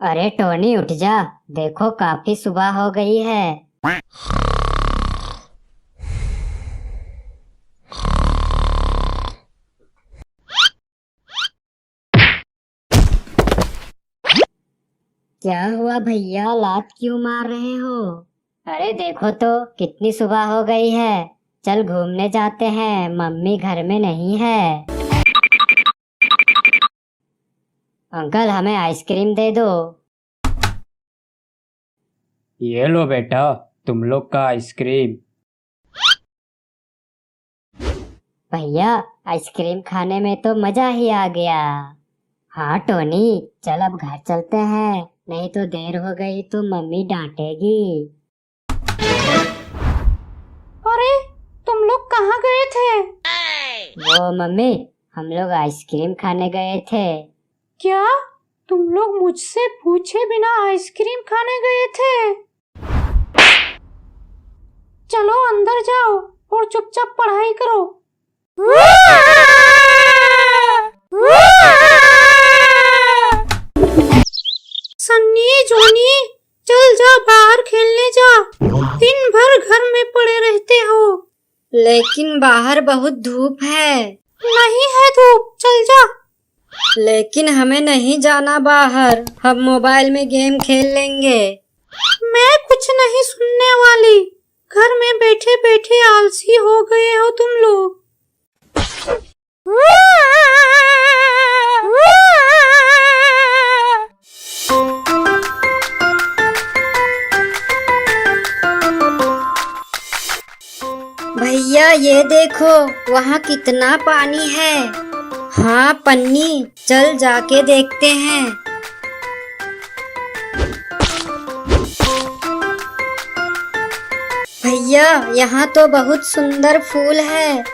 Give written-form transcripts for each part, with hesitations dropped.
अरे टोनी उठ जा। देखो काफी सुबह हो गई है। क्या हुआ भैया, लात क्यों मार रहे हो? अरे देखो तो कितनी सुबह हो गई है। चल घूमने जाते हैं, मम्मी घर में नहीं है। अंकल हमें आइसक्रीम दे दो। ये लो बेटा, तुम लोग का आइसक्रीम। भैया आइसक्रीम खाने में तो मजा ही आ गया। हाँ टोनी, चल अब घर चलते हैं, नहीं तो देर हो गई तो मम्मी डांटेगी। अरे तुम लोग कहाँ गए थे? वो मम्मी, हम लोग आइसक्रीम खाने गए थे। क्या तुम लोग मुझसे पूछे बिना आइसक्रीम खाने गए थे? चलो अंदर जाओ और चुपचाप पढ़ाई करो। सन्नी जॉनी, चल जा बाहर खेलने जा। दिन भर घर में पड़े रहते हो। लेकिन बाहर बहुत धूप है। नहीं है धूप, चल जा। लेकिन हमें नहीं जाना बाहर, हम मोबाइल में गेम खेल लेंगे। मैं कुछ नहीं सुनने वाली। घर में बैठे बैठे आलसी हो गए हो तुम लोग। भैया ये देखो, वहाँ कितना पानी है। हाँ पन्नी, चल जाके देखते हैं। भैया यहाँ तो बहुत सुंदर फूल है,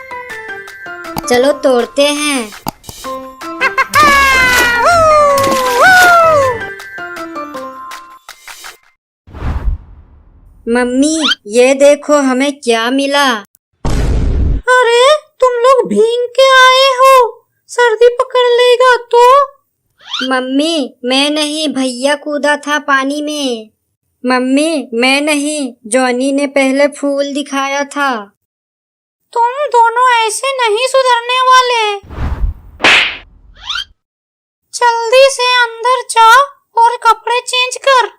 चलो तोड़ते हैं। मम्मी ये देखो हमें क्या मिला। अरे तुम लोग भीग के आए हो, सर्दी पकड़ लेगा तो। मम्मी मैं नहीं, भैया कूदा था पानी में। मम्मी मैं नहीं, जॉनी ने पहले फूल दिखाया था। तुम दोनों ऐसे नहीं सुधरने वाले। जल्दी से अंदर जा और कपड़े चेंज कर।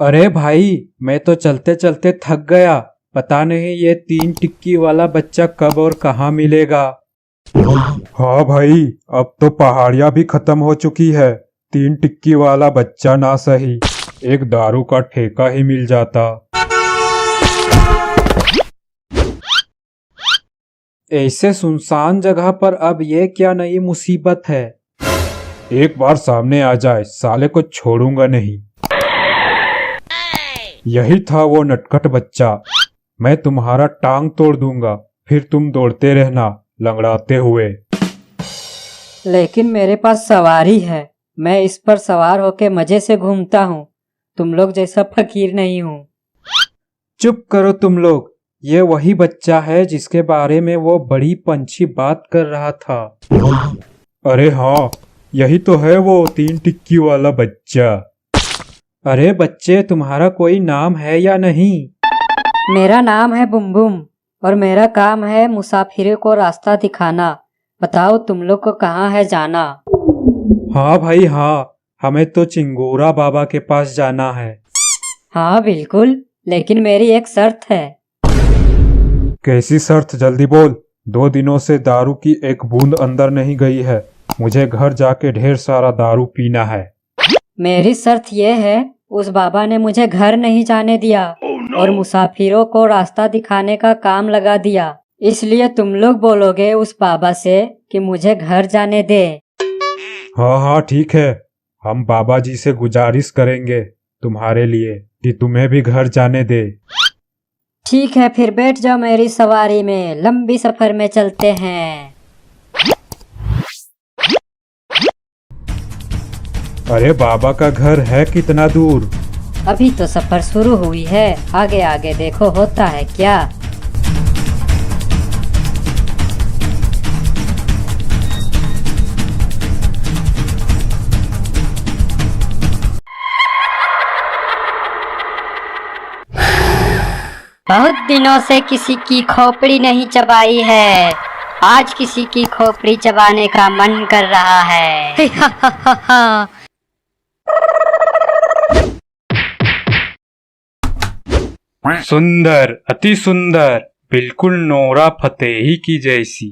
अरे भाई, मैं तो चलते चलते थक गया। पता नहीं ये 3 टिक्की वाला बच्चा कब और कहाँ मिलेगा। हाँ भाई, अब तो पहाड़ियाँ भी खत्म हो चुकी है। 3 टिक्की वाला बच्चा ना सही, एक दारू का ठेका ही मिल जाता। ऐसे सुनसान जगह पर अब ये क्या नई मुसीबत है। एक बार सामने आ जाए, साले को छोड़ूंगा नहीं। यही था वो नटखट बच्चा। मैं तुम्हारा टांग तोड़ दूंगा, फिर तुम दौड़ते रहना लंगड़ाते हुए। लेकिन मेरे पास सवारी है, मैं इस पर सवार होके मजे से घूमता हूँ। तुम लोग जैसा फकीर नहीं हूँ। चुप करो तुम लोग, ये वही बच्चा है जिसके बारे में वो बड़ी पंछी बात कर रहा था। अरे हाँ, यही तो है वो 3 टिक्की वाला बच्चा। अरे बच्चे, तुम्हारा कोई नाम है या नहीं? मेरा नाम है बुम बुम और मेरा काम है मुसाफिरों को रास्ता दिखाना। बताओ तुम लोग को कहाँ है जाना? हाँ भाई हाँ, हमें तो चिंगोरा बाबा के पास जाना है। हाँ बिल्कुल, लेकिन मेरी एक शर्त है। कैसी शर्त, जल्दी बोल। 2 दिनों से दारू की एक बूंद अंदर नहीं गई है। मुझे घर जाके ढेर सारा दारू पीना है। मेरी शर्त यह है, उस बाबा ने मुझे घर नहीं जाने दिया और मुसाफिरों को रास्ता दिखाने का काम लगा दिया। इसलिए तुम लोग बोलोगे उस बाबा से कि मुझे घर जाने दे। हाँ हाँ ठीक है, हम बाबा जी से गुजारिश करेंगे तुम्हारे लिए कि तुम्हें भी घर जाने दे। ठीक है, फिर बैठ जाओ मेरी सवारी में, लंबी सफर में चलते हैं। अरे बाबा का घर है कितना दूर? अभी तो सफर शुरू हुई है, आगे आगे देखो होता है क्या। बहुत दिनों से किसी की खोपड़ी नहीं चबाई है, आज किसी की खोपड़ी चबाने का मन कर रहा है। सुंदर, अति सुंदर, बिल्कुल नोरा फतेही की जैसी।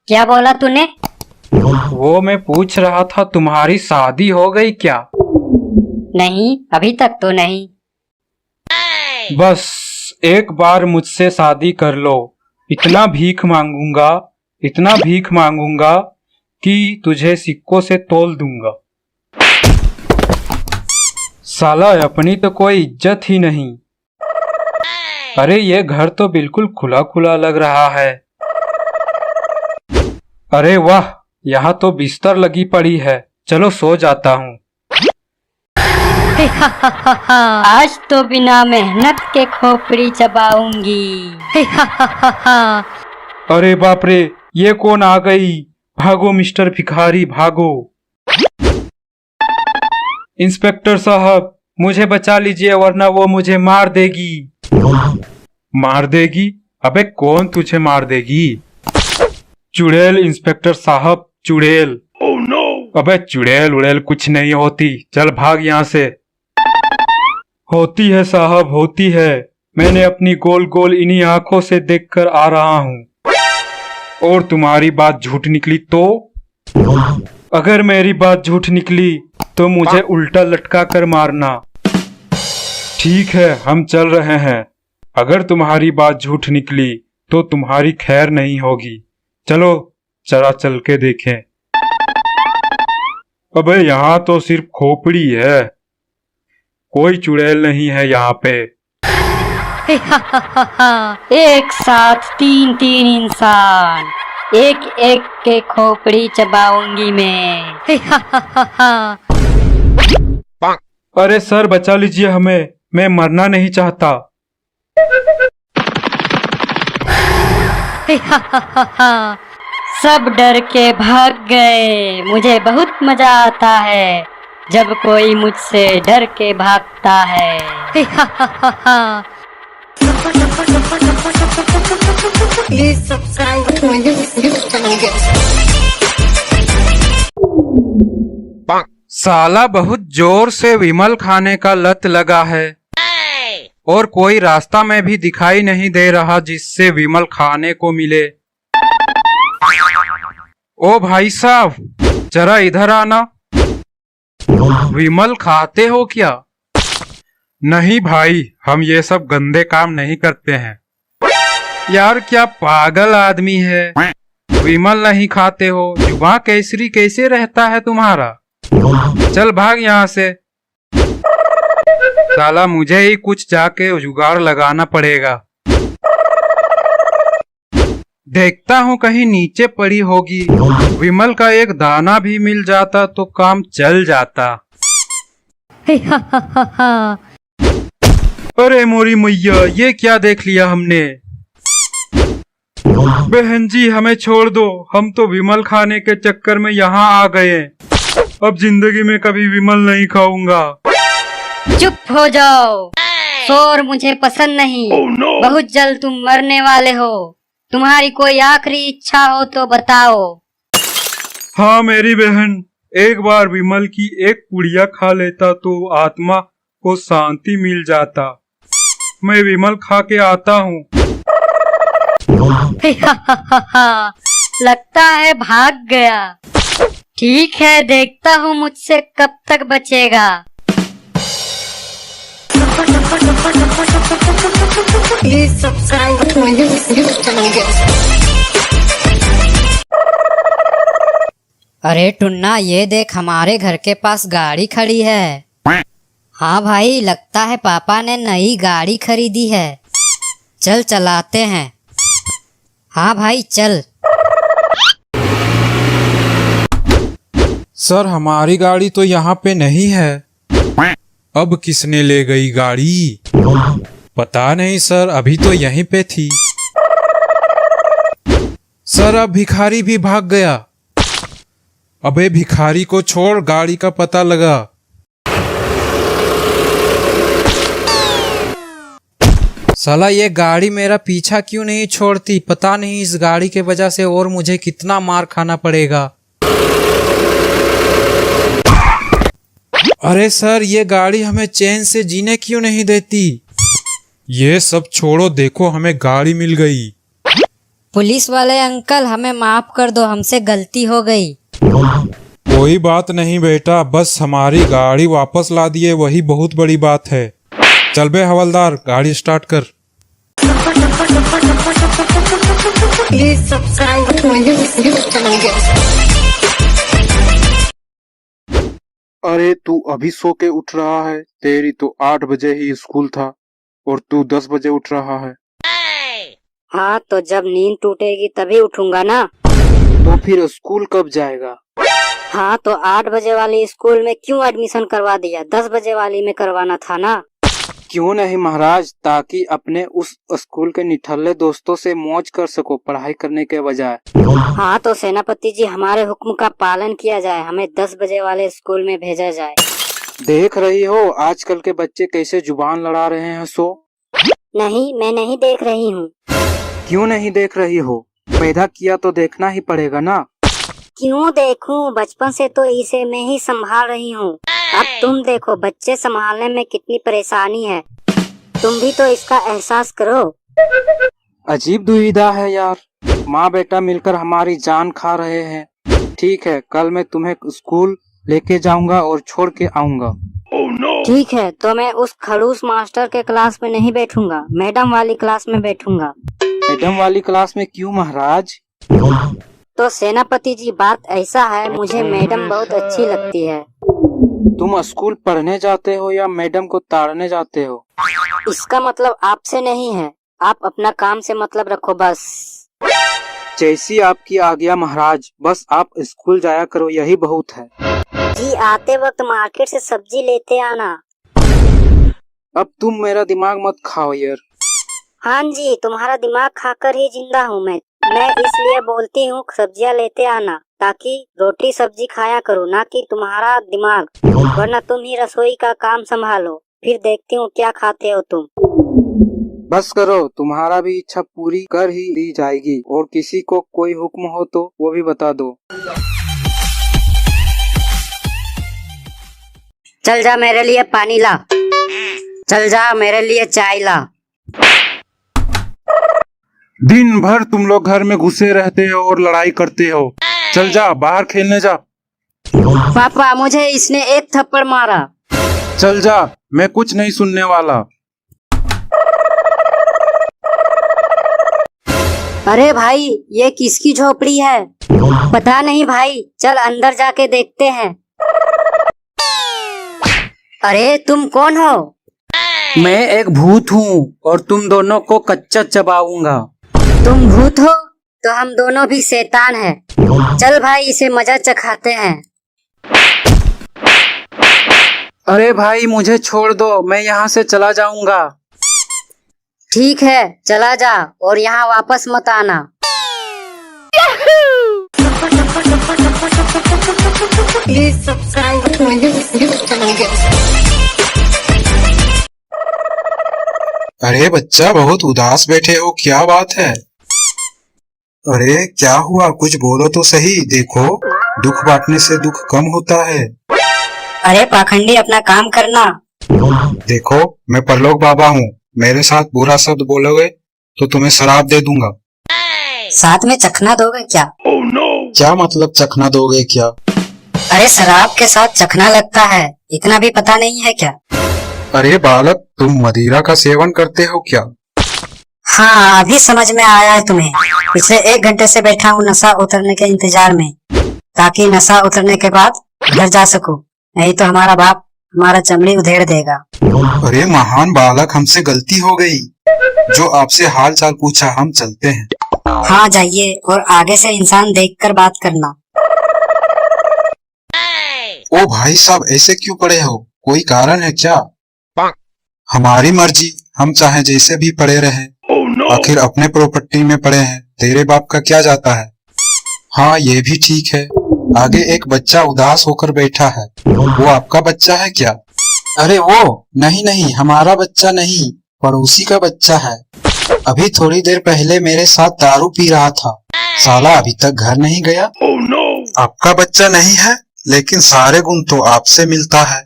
क्या बोला तूने? वो मैं पूछ रहा था तुम्हारी शादी हो गई क्या? नहीं, अभी तक तो नहीं। बस एक बार मुझसे शादी कर लो, इतना भीख मांगूंगा, इतना भीख मांगूंगा कि तुझे सिक्कों से तोल दूंगा। साला अपनी तो कोई इज्जत ही नहीं। अरे ये घर तो बिल्कुल खुला खुला लग रहा है। अरे वाह, यहाँ तो बिस्तर लगी पड़ी है, चलो सो जाता हूँ। आज तो बिना मेहनत के खोपड़ी चबाऊंगी। अरे बाप रे, ये कौन आ गई? भागो मिस्टर भिखारी भागो। इंस्पेक्टर साहब, मुझे बचा लीजिए वरना वो मुझे मार देगी। मार देगी? अबे कौन तुझे मार देगी? चुड़ैल इंस्पेक्टर साहब, चुड़ैल। अबे चुड़ैल उड़ैल कुछ नहीं होती, चल भाग यहाँ से। होती है साहब, होती है, मैंने अपनी गोल गोल इन्हीं आंखों से देखकर आ रहा हूँ। और तुम्हारी बात झूठ निकली तो? अगर मेरी बात झूठ निकली तो मुझे उल्टा लटका कर मारना। ठीक है, हम चल रहे हैं। अगर तुम्हारी बात झूठ निकली तो तुम्हारी खैर नहीं होगी। चलो जरा चल के देखें। अबे यहाँ तो सिर्फ खोपड़ी है, कोई चुड़ैल नहीं है यहाँ पे। एक साथ तीन तीन इंसान, एक एक के खोपड़ी चबाऊंगी मैं। अरे सर बचा लीजिए हमें, मैं मरना नहीं चाहता। सब डर के भाग गए। मुझे बहुत मजा आता है जब कोई मुझसे डर के भागता है। साला बहुत जोर से विमल खाने का लत लगा है और कोई रास्ता में भी दिखाई नहीं दे रहा जिससे विमल खाने को मिले। ओ भाई साहब, जरा इधर आना। विमल खाते हो क्या? नहीं भाई, हम ये सब गंदे काम नहीं करते हैं। यार क्या पागल आदमी है, विमल नहीं खाते हो, जुबान केसरी कैसे रहता है तुम्हारा? चल भाग यहाँ से। साला मुझे ही कुछ जाके जुगाड़ लगाना पड़ेगा। देखता हूँ कहीं नीचे पड़ी होगी, विमल का एक दाना भी मिल जाता तो काम चल जाता। अरे मोरी मैया, ये क्या देख लिया हमने? बहन जी हमें छोड़ दो, हम तो विमल खाने के चक्कर में यहाँ आ गए। अब जिंदगी में कभी विमल नहीं खाऊंगा। चुप हो जाओ, शोर मुझे पसंद नहीं। बहुत जल्द तुम मरने वाले हो। तुम्हारी कोई आखिरी इच्छा हो तो बताओ। हाँ मेरी बहन, एक बार विमल की एक पुड़िया खा लेता तो आत्मा को शांति मिल जाता। मैं विमल खा के आता हूँ। लगता है भाग गया। ठीक है, देखता हूँ मुझसे कब तक बचेगा। अरे टुन्ना, ये देख हमारे घर के पास गाड़ी खड़ी है। हाँ भाई, लगता है पापा ने नई गाड़ी खरीदी है। चल चलाते हैं। हाँ भाई चल। सर हमारी गाड़ी तो यहाँ पे नहीं है। अब किसने ले गई गाड़ी? पता नहीं सर, अभी तो यहीं पे थी। सर अब भिखारी भी भाग गया। अबे भिखारी को छोड़, गाड़ी का पता लगा। साला ये गाड़ी मेरा पीछा क्यों नहीं छोड़ती? पता नहीं इस गाड़ी के वजह से और मुझे कितना मार खाना पड़ेगा। अरे सर ये गाड़ी हमें चैन से जीने क्यों नहीं देती? ये सब छोड़ो, देखो हमें गाड़ी मिल गई। पुलिस वाले अंकल हमें माफ कर दो, हमसे गलती हो गई। कोई बात नहीं बेटा, बस हमारी गाड़ी वापस ला दिए वही बहुत बड़ी बात है। चल बे हवलदार, गाड़ी स्टार्ट कर। अरे तू अभी सो के उठ रहा है? तेरी तो 8 बजे ही स्कूल था और तू 10 बजे उठ रहा है। हाँ तो जब नींद टूटेगी तभी उठूंगा ना। तो फिर स्कूल कब जाएगा? हाँ तो 8 बजे वाली स्कूल में क्यों एडमिशन करवा दिया? 10 बजे वाली में करवाना था ना। क्यों नहीं महाराज, ताकि अपने उस स्कूल के निठल्ले दोस्तों से मौज कर सको पढ़ाई करने के बजाय। हाँ तो सेनापति जी हमारे हुक्म का पालन किया जाए, हमें 10 बजे वाले स्कूल में भेजा जाए। देख रही हो आजकल के बच्चे कैसे जुबान लड़ा रहे हैं। सो नहीं, मैं नहीं देख रही हूँ। क्यों नहीं देख रही हो? पैदा किया तो देखना ही पड़ेगा ना। क्यों देखूं? बचपन से तो इसे मैं ही संभाल रही हूँ। अब तुम देखो बच्चे संभालने में कितनी परेशानी है। तुम भी तो इसका एहसास करो। अजीब दुविधा है यार, माँ बेटा मिलकर हमारी जान खा रहे हैं। ठीक है, कल मैं तुम्हें स्कूल लेके जाऊंगा और छोड़ के आऊंगा। ठीक है, तो मैं उस खड़ूस मास्टर के क्लास में नहीं बैठूंगा, मैडम वाली क्लास में बैठूंगा। मैडम वाली क्लास में क्यों महाराज? तो सेनापति जी बात ऐसा है, मुझे मैडम बहुत अच्छी लगती है। तुम स्कूल पढ़ने जाते हो या मैडम को ताड़ने जाते हो? इसका मतलब आपसे नहीं है, आप अपना काम से मतलब रखो बस। जैसी आपकी आज्ञा महाराज, बस आप स्कूल जाया करो, यही बहुत है। जी आते वक्त मार्केट से सब्जी लेते आना। अब तुम मेरा दिमाग मत खाओ यार। हाँ जी, तुम्हारा दिमाग खाकर ही जिंदा हूँ मैं इसलिए बोलती हूँ सब्जियाँ लेते आना, ताकि रोटी सब्जी खाया करो, ना कि तुम्हारा दिमाग। वरना तुम ही रसोई का काम संभालो, फिर देखती हूँ क्या खाते हो तुम। बस करो, तुम्हारा भी इच्छा पूरी कर ही दी जाएगी। और किसी को कोई हुक्म हो तो वो भी बता दो। चल जा मेरे लिए पानी ला, चल जा मेरे लिए चाय ला। दिन भर तुम लोग घर में घुसे रहते हो और लड़ाई करते हो। चल जा बाहर खेलने जा। पापा मुझे इसने एक थप्पड़ मारा। चल जा, मैं कुछ नहीं सुनने वाला। अरे भाई ये किसकी झोपड़ी है? पता नहीं भाई, चल अंदर जाके देखते हैं। अरे तुम कौन हो? मैं एक भूत हूँ और तुम दोनों को कच्चा चबाऊंगा। तुम भूत हो तो हम दोनों भी शैतान हैं। चल भाई इसे मजा चखाते हैं। अरे भाई मुझे छोड़ दो, मैं यहाँ से चला जाऊंगा। ठीक है चला जा और यहाँ वापस मत आना। अरे बच्चा बहुत उदास बैठे हो, क्या बात है? अरे क्या हुआ, कुछ बोलो तो सही। देखो दुख बांटने से दुख कम होता है। अरे पाखंडी अपना काम करना। देखो मैं परलोक बाबा हूँ, मेरे साथ बुरा शब्द बोलोगे तो तुम्हें शराब दे दूंगा। साथ में चखना दोगे क्या? क्या मतलब चखना दोगे क्या? अरे शराब के साथ चखना लगता है, इतना भी पता नहीं है क्या? अरे बालक, तुम मदिरा का सेवन करते हो क्या? हाँ अभी समझ में आया है तुम्हें। पिछले 1 घंटे से बैठा हूँ नशा उतरने के इंतजार में, ताकि नशा उतरने के बाद घर जा सकूं, नहीं तो हमारा बाप हमारा चमड़ी उधेड़ देगा। अरे महान बालक, हमसे गलती हो गई। जो आपसे हाल चाल पूछा, हम चलते हैं। हाँ जाइए, और आगे से इंसान देखकर बात करना। ओ भाई साहब, ऐसे क्यों पड़े हो? कोई कारण है क्या? हमारी मर्जी, हम चाहे जैसे भी पड़े रहे। आखिर अपने प्रॉपर्टी में पड़े हैं, तेरे बाप का क्या जाता है। हाँ ये भी ठीक है। आगे एक बच्चा उदास होकर बैठा है, वो आपका बच्चा है क्या? अरे वो नहीं नहीं, हमारा बच्चा नहीं, पड़ोसी का बच्चा है। अभी थोड़ी देर पहले मेरे साथ दारू पी रहा था, साला अभी तक घर नहीं गया। आपका बच्चा नहीं है, लेकिन सारे गुण तो आपसे मिलता है।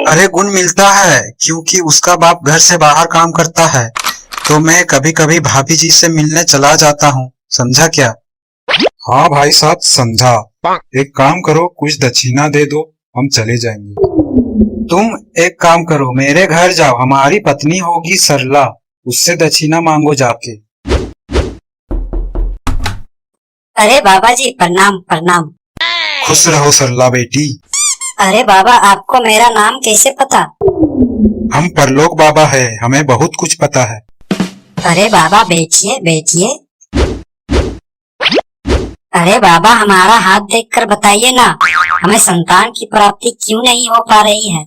अरे गुण मिलता है क्योंकि उसका बाप घर से बाहर काम करता है, तो मैं कभी कभी भाभी जी से मिलने चला जाता हूँ, समझा क्या? हाँ भाई साहब समझा। एक काम करो, कुछ दक्षिणा दे दो, हम चले जाएंगे। तुम एक काम करो, मेरे घर जाओ, हमारी पत्नी होगी सरला, उससे दक्षिणा मांगो जाके। अरे बाबा जी प्रणाम प्रणाम। खुश रहो सरला बेटी। अरे बाबा, आपको मेरा नाम कैसे पता? हम परलोक बाबा है, हमें बहुत कुछ पता है। अरे बाबा बैठिए बैठिए। अरे बाबा, हमारा हाथ देखकर बताइए ना, हमें संतान की प्राप्ति क्यों नहीं हो पा रही है?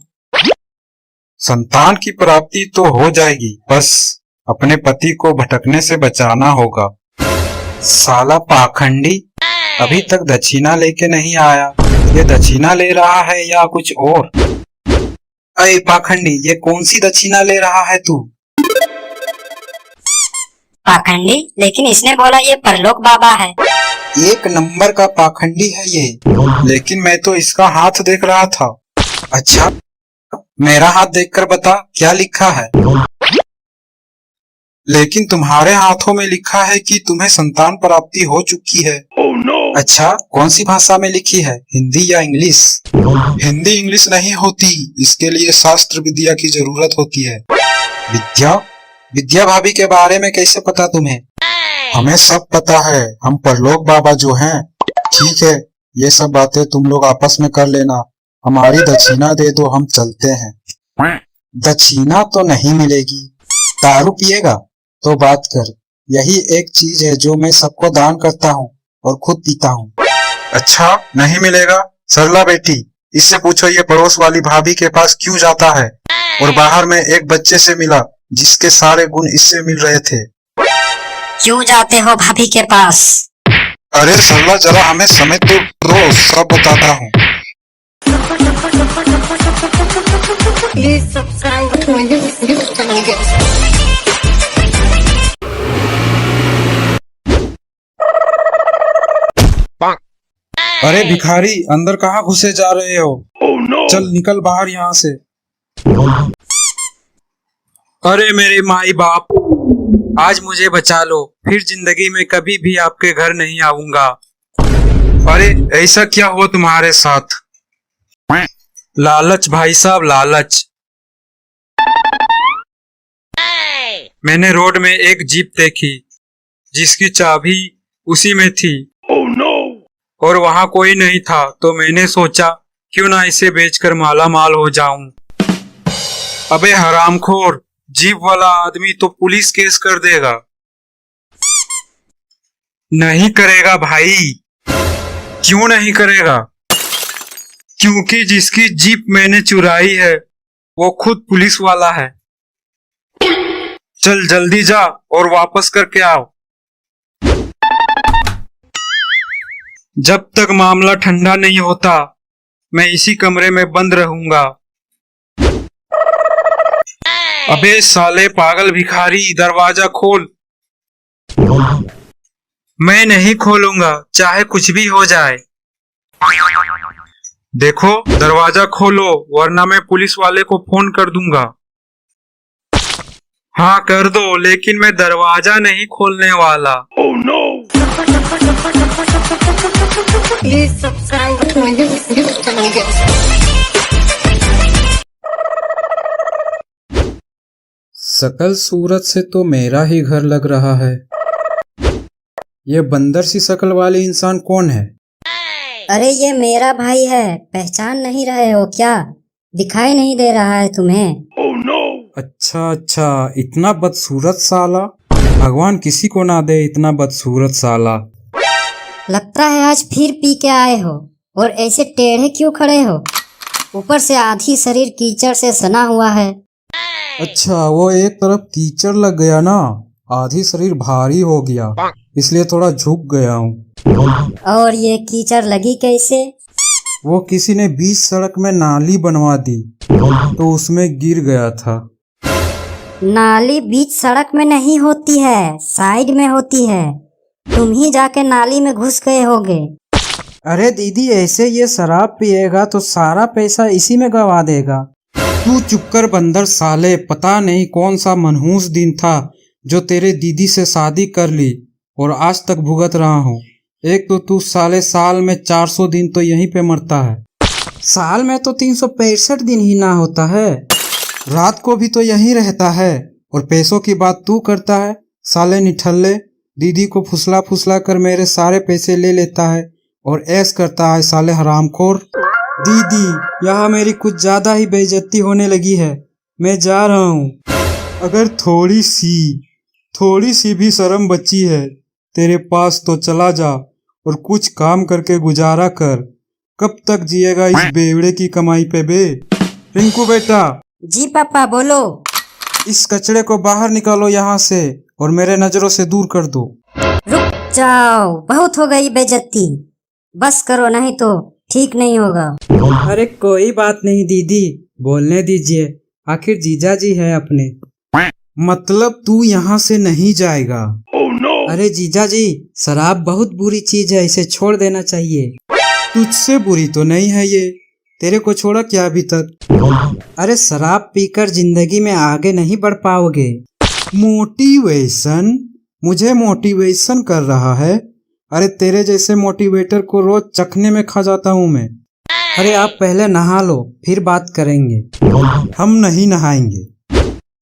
संतान की प्राप्ति तो हो जाएगी, बस अपने पति को भटकने से बचाना होगा। साला पाखंडी अभी तक दक्षिणा लेके नहीं आया, ये दक्षिणा ले रहा है या कुछ और? अरे पाखंडी, ये कौन सी दक्षिणा ले रहा है तू? पाखंडी? लेकिन इसने बोला ये परलोक बाबा है। एक नंबर का पाखंडी है ये, लेकिन मैं तो इसका हाथ देख रहा था। अच्छा, मेरा हाथ देखकर बता क्या लिखा है। लेकिन तुम्हारे हाथों में लिखा है कि तुम्हें संतान प्राप्ति हो चुकी है। अच्छा, कौन सी भाषा में लिखी है, हिंदी या इंग्लिश? हिंदी इंग्लिश नहीं होती, इसके लिए शास्त्र विद्या की जरूरत होती है। विद्या? विद्या भाभी के बारे में कैसे पता तुम्हें? हमें सब पता है, हम परलोक बाबा जो हैं। ठीक है, ये सब बातें तुम लोग आपस में कर लेना, हमारी दक्षिणा दे दो, हम चलते हैं। दक्षिणा तो नहीं मिलेगी। दारू पिएगा तो बात कर, यही एक चीज है जो मैं सबको दान करता हूँ और खुद पीता हूँ। अच्छा, नहीं मिलेगा? सरला बेटी, इससे पूछो ये पड़ोस वाली भाभी के पास क्यों जाता है, और बाहर में एक बच्चे से मिला जिसके सारे गुण इससे मिल रहे थे। क्यों जाते हो भाभी के पास? अरे सरला, जरा हमें समय तो दो, सब बताता हूँ। अरे भिखारी, अंदर कहाँ घुसे जा रहे हो? चल निकल बाहर यहाँ से। अरे मेरे माई बाप, आज मुझे बचा लो, फिर जिंदगी में कभी भी आपके घर नहीं आऊंगा। अरे ऐसा क्या हुआ तुम्हारे साथ? लालच भाई साहब, लालच। मैंने रोड में एक जीप देखी जिसकी चाबी उसी में थी, और वहां कोई नहीं था, तो मैंने सोचा क्यों ना इसे बेचकर माला माल हो जाऊं। अबे हरामखोर, जीप वाला आदमी तो पुलिस केस कर देगा। नहीं करेगा भाई। क्यों नहीं करेगा? क्योंकि जिसकी जीप मैंने चुराई है वो खुद पुलिस वाला है। चल जल्दी जा और वापस करके आओ। जब तक मामला ठंडा नहीं होता मैं इसी कमरे में बंद रहूंगा। अबे साले पागल भिखारी, दरवाजा खोल। मैं नहीं खोलूंगा, चाहे कुछ भी हो जाए। देखो, दरवाजा खोलो वरना मैं पुलिस वाले को फोन कर दूंगा। हाँ कर दो, लेकिन मैं दरवाजा नहीं खोलने वाला। शकल सूरत से तो मेरा ही घर लग रहा है। ये बंदर सी शकल वाली इंसान कौन है? अरे ये मेरा भाई है, पहचान नहीं रहे हो क्या? दिखाई नहीं दे रहा है तुम्हें? अच्छा अच्छा, इतना बदसूरत साला, भगवान किसी को ना दे इतना बदसूरत साला। लगता है आज फिर पी के आए हो और ऐसे टेढ़े क्यों खड़े हो? ऊपर से आधी शरीर कीचड़ से सना हुआ है। अच्छा, वो एक तरफ कीचड़ लग गया ना, आधी शरीर भारी हो गया, इसलिए थोड़ा झुक गया हूँ। और ये कीचड़ लगी कैसे? वो किसी ने बीच सड़क में नाली बनवा दी तो उसमें गिर गया था। नाली बीच सड़क में नहीं होती है, साइड में होती है। तुम ही जाके नाली में घुस गए होगे। अरे दीदी, ऐसे ये शराब पिएगा तो सारा पैसा इसी में गवा देगा। तू चुप कर बंदर साले, पता नहीं कौन सा मनहूस दिन था जो तेरे दीदी से शादी कर ली और आज तक भुगत रहा हूँ। एक तो तू साले साल में 400 दिन तो यहीं पे मरता है। साल में तो 365 दिन ही ना होता है, रात को भी तो यहीं रहता है। और पैसों की बात तू करता है साले निठल्ले। दीदी को फुसला फुसला कर मेरे सारे पैसे ले लेता है और ऐश करता है साले हरामखोर। दीदी, यहाँ मेरी कुछ ज्यादा ही बेइज्जती होने लगी है, मैं जा रहा हूँ। अगर थोड़ी सी भी शर्म बची है तेरे पास तो चला जा और कुछ काम करके गुजारा कर। कब तक जिएगा इस बेवड़े की कमाई पे बे? रिंकू बेटा, जी पापा बोलो। इस कचड़े को बाहर निकालो यहाँ से और मेरे नजरों से दूर कर दो। रुक जाओ, बहुत हो गई बेइज्जती, बस करो नहीं तो ठीक नहीं होगा। अरे कोई बात नहीं दीदी, बोलने दीजिए, आखिर जीजा जी है अपने। मतलब तू यहाँ से नहीं जाएगा? अरे जीजा जी, शराब बहुत बुरी चीज है, इसे छोड़ देना चाहिए। तुझसे बुरी तो नहीं है ये, तेरे को छोड़ा क्या अभी तक? अरे शराब पीकर जिंदगी में आगे नहीं बढ़ पाओगे। मोटिवेशन? मुझे मोटिवेशन कर रहा है? अरे तेरे जैसे मोटिवेटर को रोज चखने में खा जाता हूँ मैं। अरे आप पहले नहा लो, फिर बात करेंगे। हम नहीं नहाएंगे,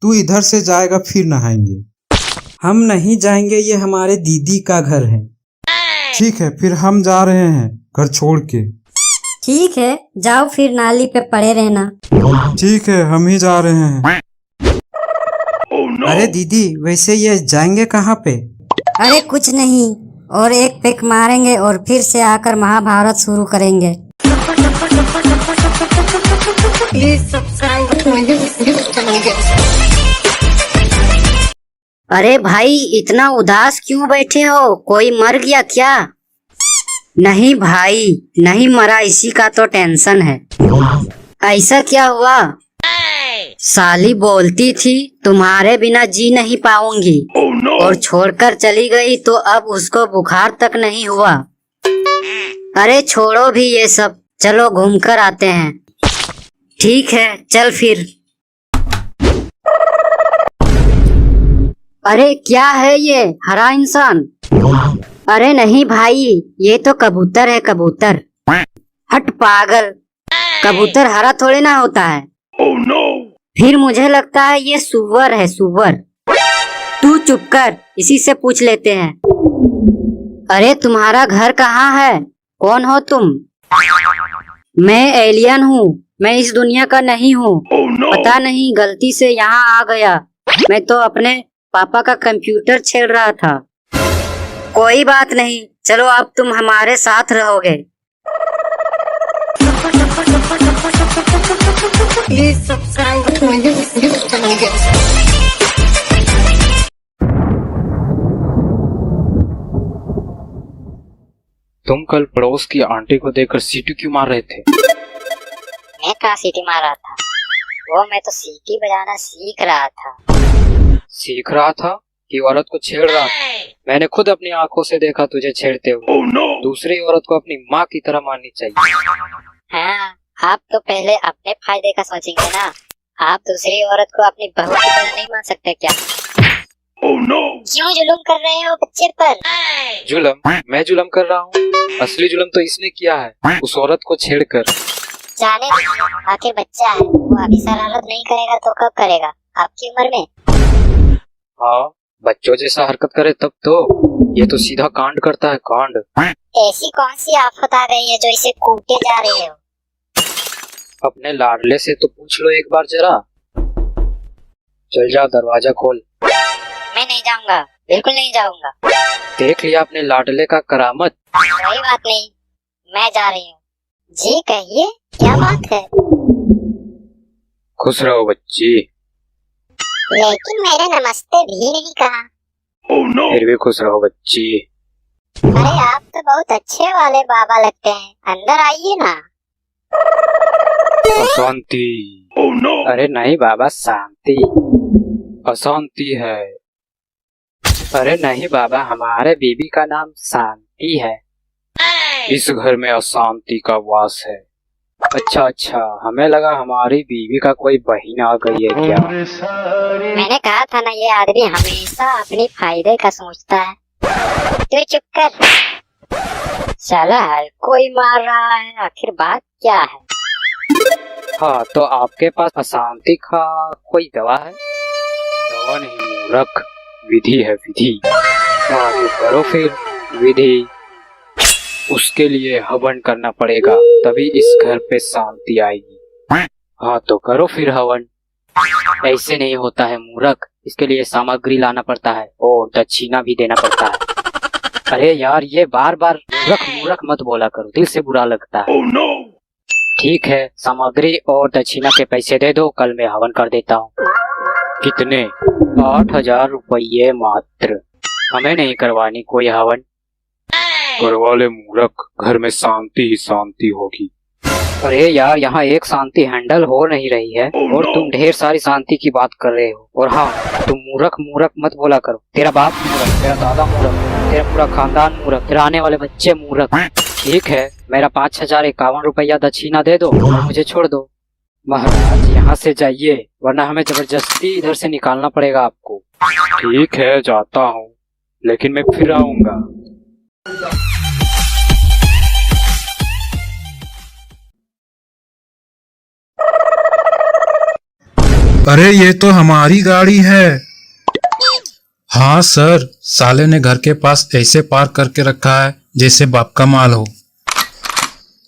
तू इधर से जाएगा फिर नहाएंगे। हम नहीं जाएंगे, ये हमारे दीदी का घर है। ठीक है, फिर हम जा रहे हैं घर छोड़ के। ठीक है, जाओ फिर नाली पे पड़े रहना। ठीक है, हम ही जा रहे हैं। अरे दीदी, वैसे ये जाएंगे कहाँ पे? अरे कुछ नहीं, और एक पेक मारेंगे और फिर से आकर महाभारत शुरू करेंगे। अरे भाई, इतना उदास क्यों बैठे हो? कोई मर गया क्या? नहीं भाई, नहीं मरा, इसी का तो टेंशन है। ऐसा क्या हुआ? साली बोलती थी तुम्हारे बिना जी नहीं पाऊंगी, और छोड़कर चली गई तो अब उसको बुखार तक नहीं हुआ। अरे छोड़ो भी ये सब, चलो घूमकर आते हैं। ठीक है, चल फिर। अरे क्या है ये हरा इंसान? अरे नहीं भाई, ये तो कबूतर है, कबूतर। हट पागल, कबूतर हरा थोड़ी ना होता है। फिर मुझे लगता है ये सुअर है, सुअर। तू चुप कर, इसी से पूछ लेते हैं। अरे तुम्हारा घर कहाँ है? कौन हो तुम? मैं एलियन हूँ, मैं इस दुनिया का नहीं हूँ। पता नहीं गलती से यहाँ आ गया। मैं तो अपने पापा का कंप्यूटर छेड़ रहा था। कोई बात नहीं, चलो अब तुम हमारे साथ रहोगे। तुम कल पड़ोस की आंटी को देखकर सीटी क्यों मार रहे थे? मैं कहाँ सीटी मार रहा था? वो मैं तो सीटी बजाना सीख रहा था। सीख रहा था कि औरत को छेड़ रहा था? मैंने खुद अपनी आंखों से देखा तुझे छेड़ते हुए। दूसरी औरत को अपनी माँ की तरह माननी चाहिए। हाँ, आप तो पहले अपने फायदे का सोचेंगे ना। आप दूसरी औरत को अपनी बहू की तरह नहीं मान सकते क्या? क्यों जुल्म कर रहे हो बच्चे पर? जुल्म? मैं जुल्म कर रहा हूँ? असली जुल्म तो इसने किया है, उस औरत को छेड़कर। जाने दो, आखिर बच्चा है, वो अभी शरारत नहीं करेगा तो कब करेगा? आपकी उम्र में? हाँ, बच्चों जैसा हरकत करे तब तो। ये तो सीधा कांड करता है, कांड। ऐसी कौन सी आफत आ गई है जो इसे कूटे जा रही हो? अपने लाडले से तो पूछ लो एक बार जरा। चल जा, दरवाजा खोल। मैं नहीं जाऊंगा, बिल्कुल नहीं जाऊंगा। देख लिया अपने लाडले का करामत। कोई बात नहीं, मैं जा रही हूँ। जी कहिए, क्या बात है? खुश रहो बच्ची। लेकिन मैंने नमस्ते भी नहीं कहा। फिर भी खुश रहो बच्ची। अरे आप तो बहुत अच्छे वाले बाबा लगते हैं, अंदर आइए ना। अशांति। अरे नहीं बाबा, शांति। अशांति है। अरे नहीं बाबा, हमारे बीबी का नाम शांति है। इस घर में अशांति का वास है। अच्छा अच्छा, हमें लगा हमारी बीवी का कोई बहन आ गई है क्या। मैंने कहा था ना, ये आदमी हमेशा अपने फायदे का सोचता है। तू चुप कर। चला है, कोई मार रहा है, आखिर बात क्या है? हाँ, तो आपके पास अशांति का कोई दवा है? दवा नहीं मूर्ख, विधि है विधि। हाँ तो करो फिर विधि। उसके लिए हवन करना पड़ेगा, तभी इस घर पे शांति आएगी। हाँ तो करो फिर हवन। ऐसे नहीं होता है मूर्ख, इसके लिए सामग्री लाना पड़ता है और दक्षिणा भी देना पड़ता है। अरे यार, ये बार बार मूर्ख मूर्ख मत बोला करो, दिल से बुरा लगता है। ठीक है, सामग्री और दक्षिणा के पैसे दे दो, कल मैं हवन कर देता हूँ। कितने? 8,000 रुपये मात्र। हमें नहीं करवानी कोई हवन। करवा ले मूर्ख, घर में शांति ही शांति होगी। अरे यार, यहाँ एक शांति हैंडल हो नहीं रही है और तुम ढेर सारी शांति की बात कर रहे हो। और हाँ, तुम मूर्ख मूर्ख मत बोला करो। तेरा बाप मूर्ख, तेरा दादा मूर्ख, तेरा पूरा खानदान मूर्ख, तेरा आने वाले बच्चे मूर्ख। ठीक है, मेरा 5,051 रुपया दक्षिणा दे दो और मुझे छोड़ दो। महाराज, यहाँ से जाइए, वरना हमें जबरदस्ती इधर से निकालना पड़ेगा आपको। ठीक है, जाता हूँ, लेकिन मैं फिर आऊंगा। अरे ये तो हमारी गाड़ी है। हाँ सर, साले ने घर के पास ऐसे पार्क करके रखा है जैसे बाप का माल हो।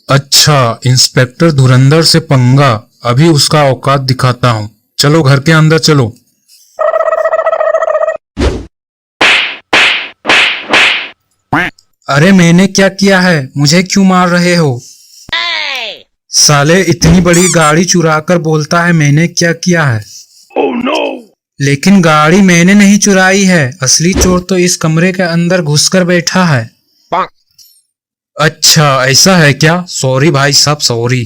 अच्छा, इंस्पेक्टर धुरंधर से पंगा, अभी उसका औकात दिखाता हूँ। चलो घर के अंदर चलो। अरे मैंने क्या किया है, मुझे क्यों मार रहे हो? साले इतनी बड़ी गाड़ी चुरा कर बोलता है मैंने क्या किया है। लेकिन गाड़ी मैंने नहीं चुराई है, असली चोर तो इस कमरे के अंदर घुसकर बैठा है। अच्छा ऐसा है क्या? सॉरी भाई साहब, सॉरी।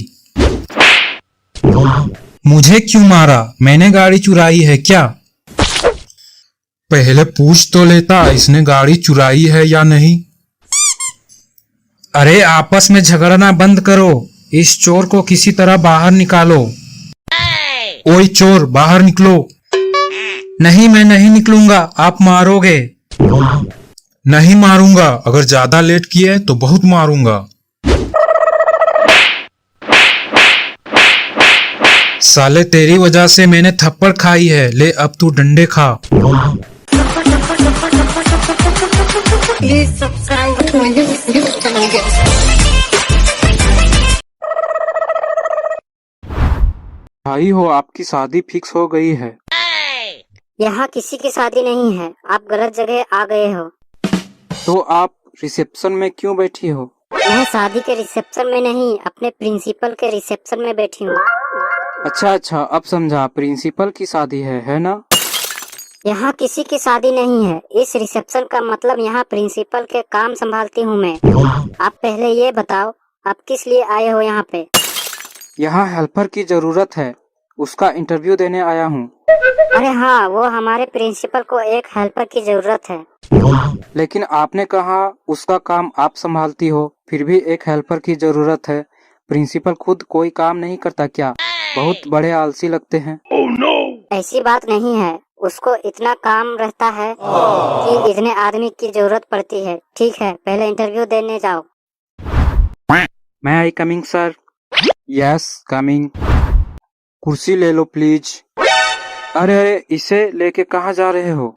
मुझे क्यों मारा? मैंने गाड़ी चुराई है क्या? पहले पूछ तो लेता इसने गाड़ी चुराई है या नहीं। अरे आपस में झगड़ना बंद करो, इस चोर को किसी तरह बाहर निकालो। ओए चोर, बाहर निकलो। नहीं, मैं नहीं निकलूंगा, आप मारोगे। नहीं मारूंगा, अगर ज्यादा लेट किए तो बहुत मारूंगा। साले तेरी वजह से मैंने थप्पड़ खाई है, ले अब तू डंडे खा। भाई हो, आपकी शादी फिक्स हो गई है। यहाँ किसी की शादी नहीं है, आप गलत जगह आ गए हो। तो आप रिसेप्शन में क्यों बैठी हो? मैं शादी के रिसेप्शन में नहीं, अपने प्रिंसिपल के रिसेप्शन में बैठी हूँ। अच्छा अच्छा, अब समझा, प्रिंसिपल की शादी है ना? यहाँ किसी की शादी नहीं है, इस रिसेप्शन का मतलब यहाँ प्रिंसिपल के काम संभालती हूँ मैं। आप पहले ये बताओ, आप किस लिए आए हो यहाँ पे? यहाँ हेल्पर की जरूरत है, उसका इंटरव्यू देने आया हूँ। अरे हाँ, वो हमारे प्रिंसिपल को एक हेल्पर की जरूरत है। लेकिन आपने कहा उसका काम आप संभालती हो, फिर भी एक हेल्पर की जरूरत है। प्रिंसिपल खुद कोई काम नहीं करता क्या? बहुत बड़े आलसी लगते हैं। ऐसी बात नहीं है, उसको इतना काम रहता है कि इतने आदमी की जरूरत पड़ती है। ठीक है, पहले इंटरव्यू देने जाओ। मैं I coming sir? Yes coming. कुर्सी ले लो प्लीज। अरे अरे, इसे लेके कहाँ जा रहे हो?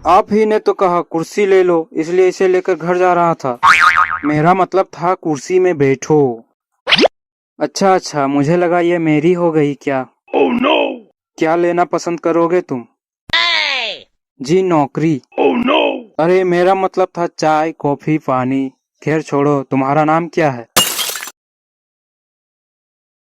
आप ही ने तो कहा कुर्सी ले लो, इसलिए इसे लेकर घर जा रहा था। मेरा मतलब था कुर्सी में बैठो। अच्छा अच्छा, मुझे लगा ये मेरी हो गई क्या? क्या लेना पसंद करोगे तुम? जी नौकरी। अरे मेरा मतलब था चाय कॉफी पानी। खैर छोड़ो, तुम्हारा नाम क्या है?